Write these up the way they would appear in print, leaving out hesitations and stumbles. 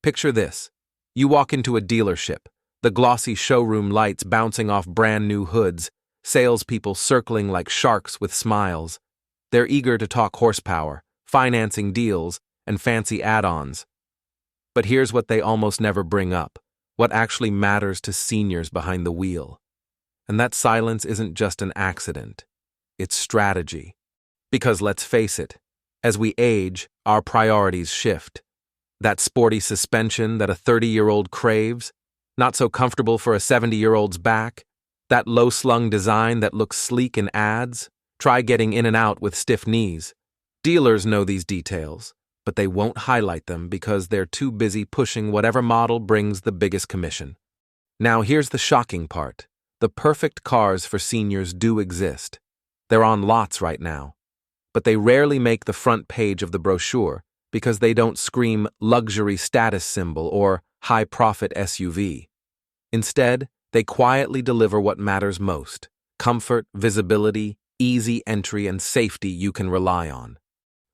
Picture this. You walk into a dealership, the glossy showroom lights bouncing off brand new hoods, salespeople circling like sharks with smiles. They're eager to talk horsepower, financing deals, and fancy add-ons. But here's what they almost never bring up: what actually matters to seniors behind the wheel. And that silence isn't just an accident. It's strategy. Because let's face it, as we age, our priorities shift. That sporty suspension that a 30-year-old craves, not so comfortable for a 70-year-old's back, that low-slung design that looks sleek in ads, try getting in and out with stiff knees. Dealers know these details, but they won't highlight them because they're too busy pushing whatever model brings the biggest commission. Now here's the shocking part. The perfect cars for seniors do exist. They're on lots right now. But they rarely make the front page of the brochure because they don't scream luxury status symbol or high-profit SUV. Instead, they quietly deliver what matters most: comfort, visibility, easy entry, and safety you can rely on.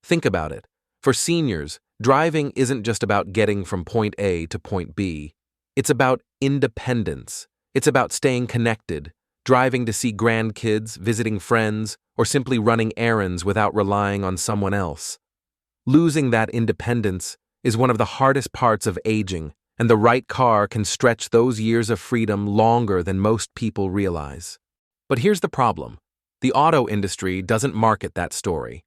Think about it. For seniors, driving isn't just about getting from point A to point B. It's about independence. It's about staying connected, driving to see grandkids, visiting friends, or simply running errands without relying on someone else. Losing that independence is one of the hardest parts of aging, and the right car can stretch those years of freedom longer than most people realize. But here's the problem. The auto industry doesn't market that story.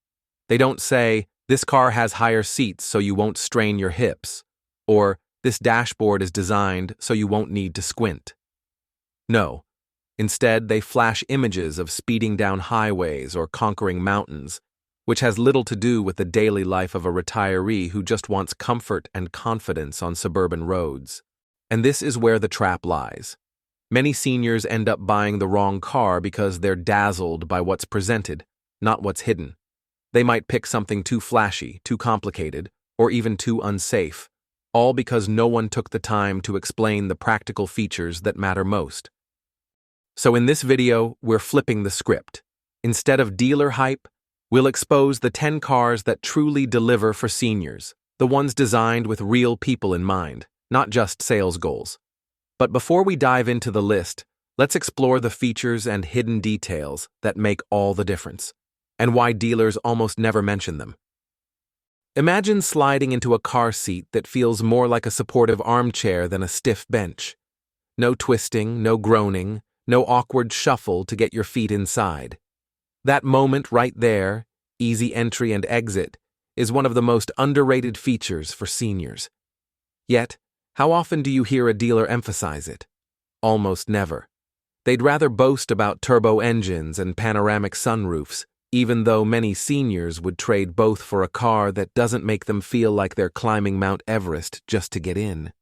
They don't say, "This car has higher seats so you won't strain your hips," or "This dashboard is designed so you won't need to squint." No. Instead, they flash images of speeding down highways or conquering mountains, which has little to do with the daily life of a retiree who just wants comfort and confidence on suburban roads. And this is where the trap lies. Many seniors end up buying the wrong car because they're dazzled by what's presented, not what's hidden. They might pick something too flashy, too complicated, or even too unsafe, all because no one took the time to explain the practical features that matter most. So in this video, we're flipping the script. Instead of dealer hype, we'll expose the 10 cars that truly deliver for seniors, the ones designed with real people in mind, not just sales goals. But before we dive into the list, let's explore the features and hidden details that make all the difference, and why dealers almost never mention them. Imagine sliding into a car seat that feels more like a supportive armchair than a stiff bench. No twisting, no groaning, no awkward shuffle to get your feet inside. That moment right there, easy entry and exit, is one of the most underrated features for seniors. Yet, how often do you hear a dealer emphasize it? Almost never. They'd rather boast about turbo engines and panoramic sunroofs, even though many seniors would trade both for a car that doesn't make them feel like they're climbing Mount Everest just to get in.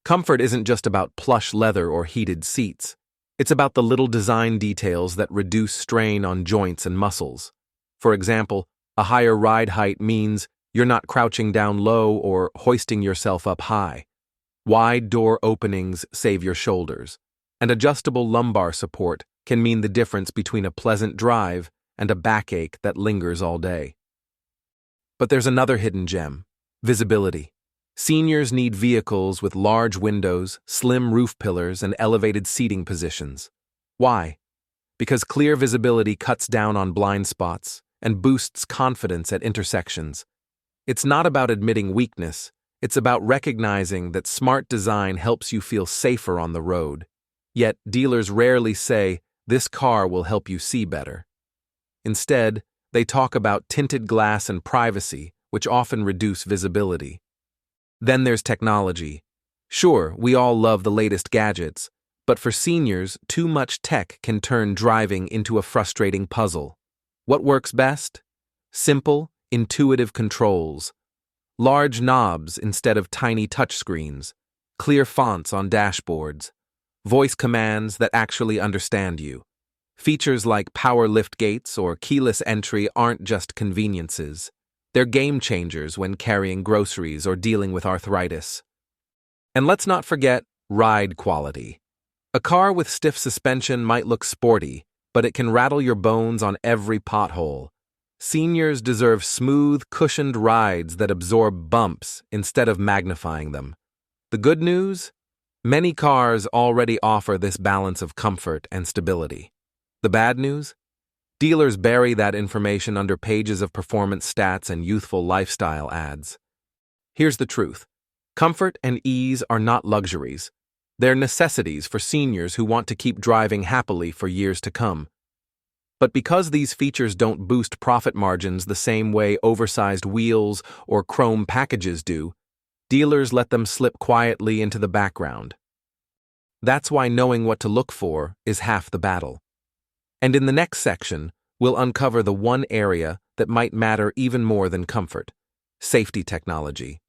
Comfort isn't just about plush leather or heated seats. It's about the little design details that reduce strain on joints and muscles. For example, a higher ride height means you're not crouching down low or hoisting yourself up high. Wide door openings save your shoulders, and adjustable lumbar support can mean the difference between a pleasant drive and a backache that lingers all day. But there's another hidden gem: visibility. Seniors need vehicles with large windows, slim roof pillars, and elevated seating positions. Why? Because clear visibility cuts down on blind spots and boosts confidence at intersections. It's not about admitting weakness, it's about recognizing that smart design helps you feel safer on the road. Yet, dealers rarely say, "This car will help you see better." Instead, they talk about tinted glass and privacy, which often reduce visibility. Then there's technology. Sure, we all love the latest gadgets, but for seniors, too much tech can turn driving into a frustrating puzzle. What works best? Simple, intuitive controls. Large knobs instead of tiny touchscreens. Clear fonts on dashboards. Voice commands that actually understand you. Features like power liftgates or keyless entry aren't just conveniences. They're game changers when carrying groceries or dealing with arthritis. And let's not forget ride quality. A car with stiff suspension might look sporty, but it can rattle your bones on every pothole. Seniors deserve smooth, cushioned rides that absorb bumps instead of magnifying them. The good news? Many cars already offer this balance of comfort and stability. The bad news? Dealers bury that information under pages of performance stats and youthful lifestyle ads. Here's the truth. Comfort and ease are not luxuries. They're necessities for seniors who want to keep driving happily for years to come. But because these features don't boost profit margins the same way oversized wheels or chrome packages do, dealers let them slip quietly into the background. That's why knowing what to look for is half the battle. And in the next section, we'll uncover the one area that might matter even more than comfort: safety technology.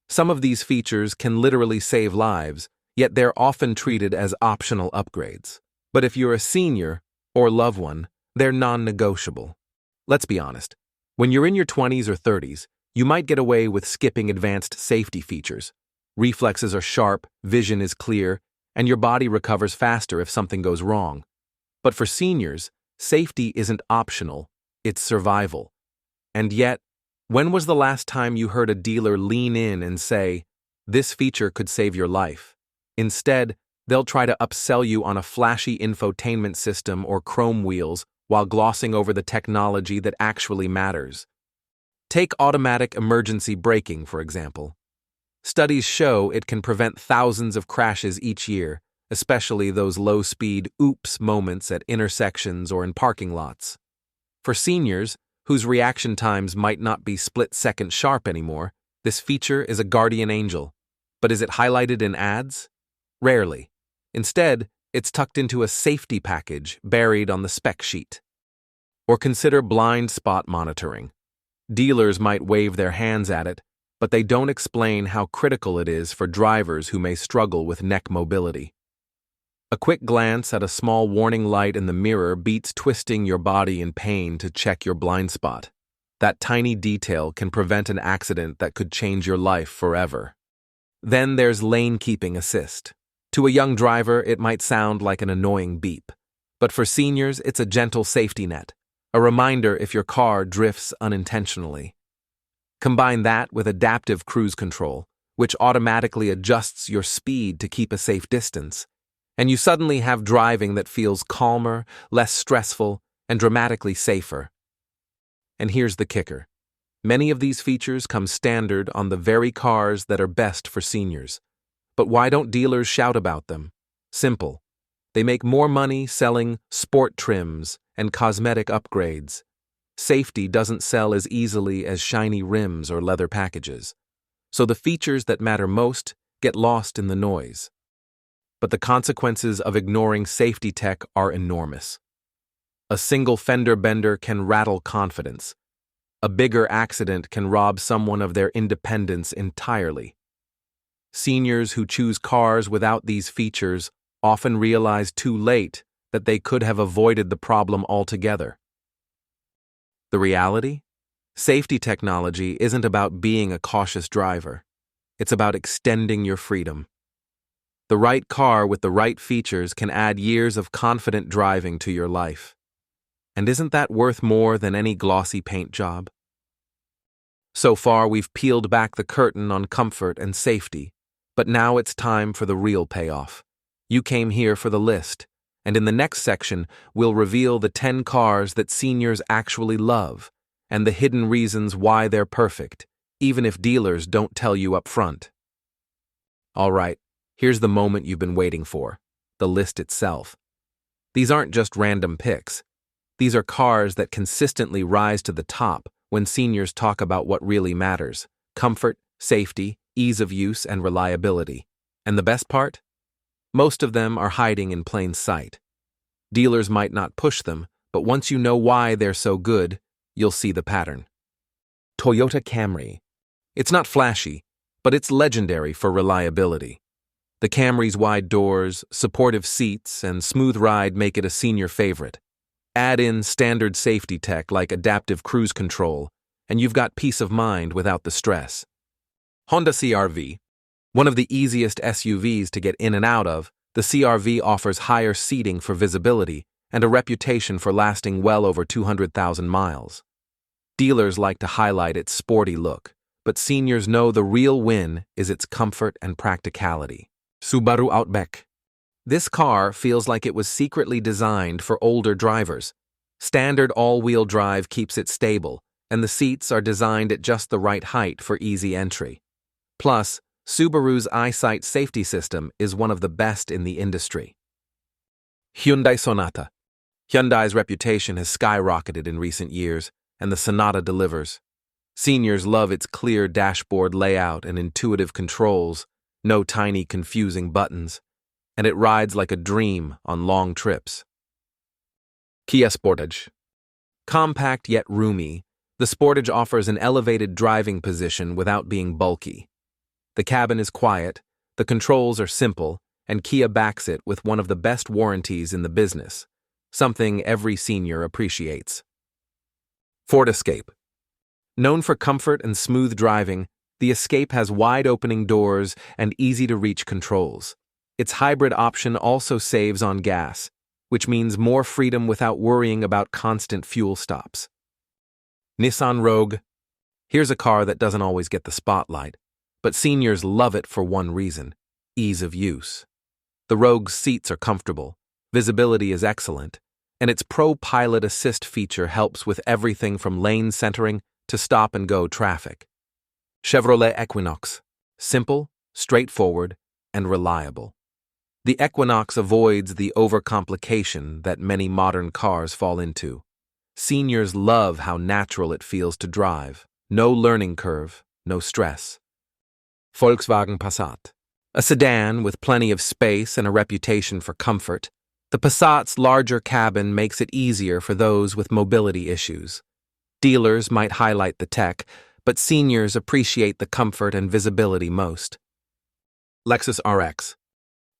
Some of these features can literally save lives, yet they're often treated as optional upgrades. But if you're a senior or loved one, they're non-negotiable. Let's be honest. When you're in your 20s or 30s, you might get away with skipping advanced safety features. Reflexes are sharp, vision is clear, and your body recovers faster if something goes wrong. But for seniors, safety isn't optional, it's survival. And yet, when was the last time you heard a dealer lean in and say, "This feature could save your life"? Instead, they'll try to upsell you on a flashy infotainment system or chrome wheels while glossing over the technology that actually matters. Take automatic emergency braking, for example. Studies show it can prevent thousands of crashes each year, especially those low-speed oops moments at intersections or in parking lots. For seniors, whose reaction times might not be split-second sharp anymore, this feature is a guardian angel. But is it highlighted in ads? Rarely. Instead, it's tucked into a safety package buried on the spec sheet. Or consider blind spot monitoring. Dealers might wave their hands at it, but they don't explain how critical it is for drivers who may struggle with neck mobility. A quick glance at a small warning light in the mirror beats twisting your body in pain to check your blind spot. That tiny detail can prevent an accident that could change your life forever. Then there's lane keeping assist. To a young driver, it might sound like an annoying beep. But for seniors, it's a gentle safety net, a reminder if your car drifts unintentionally. Combine that with adaptive cruise control, which automatically adjusts your speed to keep a safe distance, and you suddenly have driving that feels calmer, less stressful, and dramatically safer. And here's the kicker. Many of these features come standard on the very cars that are best for seniors. But why don't dealers shout about them? Simple. They make more money selling sport trims and cosmetic upgrades. Safety doesn't sell as easily as shiny rims or leather packages. So the features that matter most get lost in the noise. But the consequences of ignoring safety tech are enormous. A single fender bender can rattle confidence. A bigger accident can rob someone of their independence entirely. Seniors who choose cars without these features often realize too late that they could have avoided the problem altogether. The reality? Safety technology isn't about being a cautious driver. It's about extending your freedom. The right car with the right features can add years of confident driving to your life. And isn't that worth more than any glossy paint job? So far, we've peeled back the curtain on comfort and safety, but now it's time for the real payoff. You came here for the list, and in the next section, we'll reveal the 10 cars that seniors actually love and the hidden reasons why they're perfect, even if dealers don't tell you up front. All right. Here's the moment you've been waiting for, the list itself. These aren't just random picks. These are cars that consistently rise to the top when seniors talk about what really matters: comfort, safety, ease of use, and reliability. And the best part? Most of them are hiding in plain sight. Dealers might not push them, but once you know why they're so good, you'll see the pattern. Toyota Camry. It's not flashy, but it's legendary for reliability. The Camry's wide doors, supportive seats, and smooth ride make it a senior favorite. Add in standard safety tech like adaptive cruise control, and you've got peace of mind without the stress. Honda CR-V. One of the easiest SUVs to get in and out of, the CR-V offers higher seating for visibility and a reputation for lasting well over 200,000 miles. Dealers like to highlight its sporty look, but seniors know the real win is its comfort and practicality. Subaru Outback. This car feels like it was secretly designed for older drivers. Standard all-wheel drive keeps it stable, and the seats are designed at just the right height for easy entry. Plus, Subaru's EyeSight safety system is one of the best in the industry. Hyundai Sonata. Hyundai's reputation has skyrocketed in recent years, and the Sonata delivers. Seniors love its clear dashboard layout and intuitive controls, no tiny confusing buttons, and it rides like a dream on long trips. Kia Sportage. Compact yet roomy, the Sportage offers an elevated driving position without being bulky. The cabin is quiet, the controls are simple, and Kia backs it with one of the best warranties in the business, something every senior appreciates. Ford Escape. Known for comfort and smooth driving, the Escape has wide-opening doors and easy-to-reach controls. Its hybrid option also saves on gas, which means more freedom without worrying about constant fuel stops. Nissan Rogue. Here's a car that doesn't always get the spotlight, but seniors love it for one reason: ease of use. The Rogue's seats are comfortable, visibility is excellent, and its Pro Pilot Assist feature helps with everything from lane centering to stop-and-go traffic. Chevrolet Equinox. Simple, straightforward, and reliable. The Equinox avoids the overcomplication that many modern cars fall into. Seniors love how natural it feels to drive. No learning curve, no stress. Volkswagen Passat. A sedan with plenty of space and a reputation for comfort, the Passat's larger cabin makes it easier for those with mobility issues. Dealers might highlight the tech, but seniors appreciate the comfort and visibility most. Lexus RX.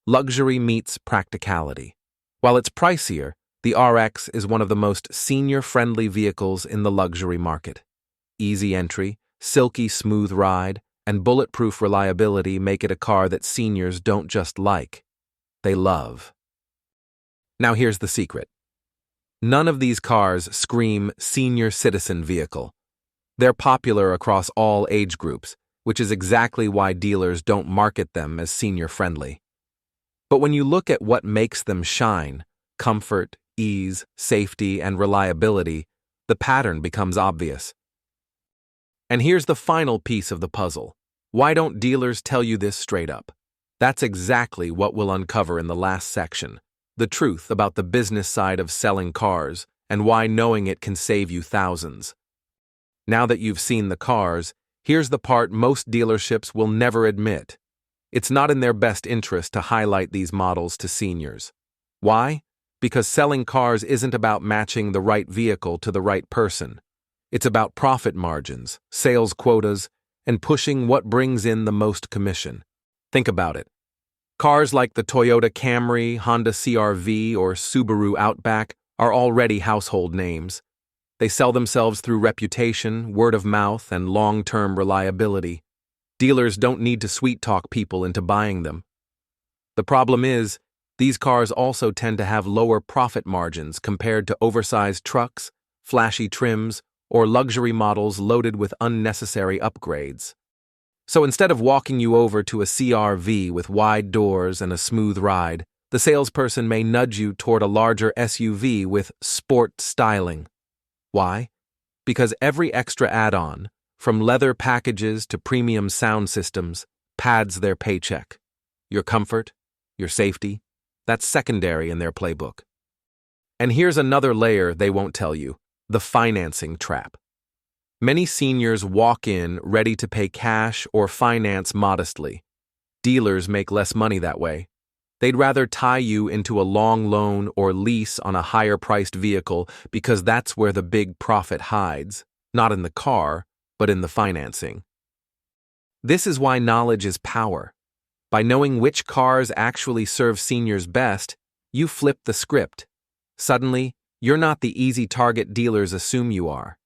Luxury meets practicality. While it's pricier, the RX is one of the most senior-friendly vehicles in the luxury market. Easy entry, silky smooth ride, and bulletproof reliability make it a car that seniors don't just like, they love. Now here's the secret. None of these cars scream senior citizen vehicle. They're popular across all age groups, which is exactly why dealers don't market them as senior-friendly. But when you look at what makes them shine, comfort, ease, safety, and reliability, the pattern becomes obvious. And here's the final piece of the puzzle. Why don't dealers tell you this straight up? That's exactly what we'll uncover in the last section. The truth about the business side of selling cars and why knowing it can save you thousands. Now that you've seen the cars, here's the part most dealerships will never admit. It's not in their best interest to highlight these models to seniors. Why? Because selling cars isn't about matching the right vehicle to the right person. It's about profit margins, sales quotas, and pushing what brings in the most commission. Think about it. Cars like the Toyota Camry, Honda CR-V, or Subaru Outback are already household names. They sell themselves through reputation, word of mouth, and long-term reliability. Dealers don't need to sweet-talk people into buying them. The problem is, these cars also tend to have lower profit margins compared to oversized trucks, flashy trims, or luxury models loaded with unnecessary upgrades. So instead of walking you over to a CR-V with wide doors and a smooth ride, the salesperson may nudge you toward a larger SUV with sport styling. Why? Because every extra add-on, from leather packages to premium sound systems, pads their paycheck. Your comfort, your safety, that's secondary in their playbook. And here's another layer they won't tell you: the financing trap. Many seniors walk in ready to pay cash or finance modestly. Dealers make less money that way. They'd rather tie you into a long loan or lease on a higher-priced vehicle because that's where the big profit hides, not in the car, but in the financing. This is why knowledge is power. By knowing which cars actually serve seniors best, you flip the script. Suddenly, you're not the easy target dealers assume you are.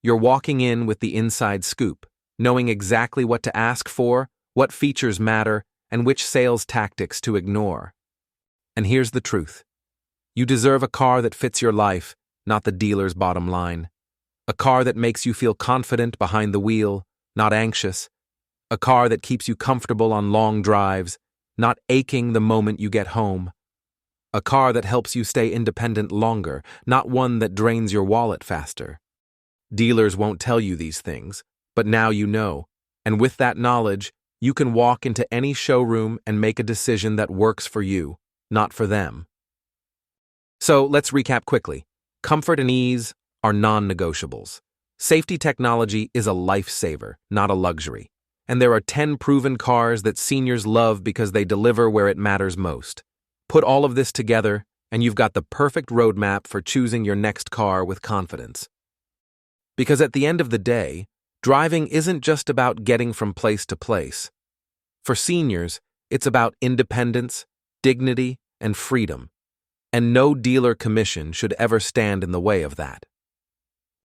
You're walking in with the inside scoop, knowing exactly what to ask for, what features matter, and which sales tactics to ignore. And here's the truth. You deserve a car that fits your life, not the dealer's bottom line. A car that makes you feel confident behind the wheel, not anxious. A car that keeps you comfortable on long drives, not aching the moment you get home. A car that helps you stay independent longer, not one that drains your wallet faster. Dealers won't tell you these things, but now you know, and with that knowledge, you can walk into any showroom and make a decision that works for you, not for them. So let's recap quickly. Comfort and ease are non-negotiables. Safety technology is a lifesaver, not a luxury. And there are 10 proven cars that seniors love because they deliver where it matters most. Put all of this together, and you've got the perfect roadmap for choosing your next car with confidence. Because at the end of the day, driving isn't just about getting from place to place. For seniors, it's about independence, dignity, and freedom. And no dealer commission should ever stand in the way of that.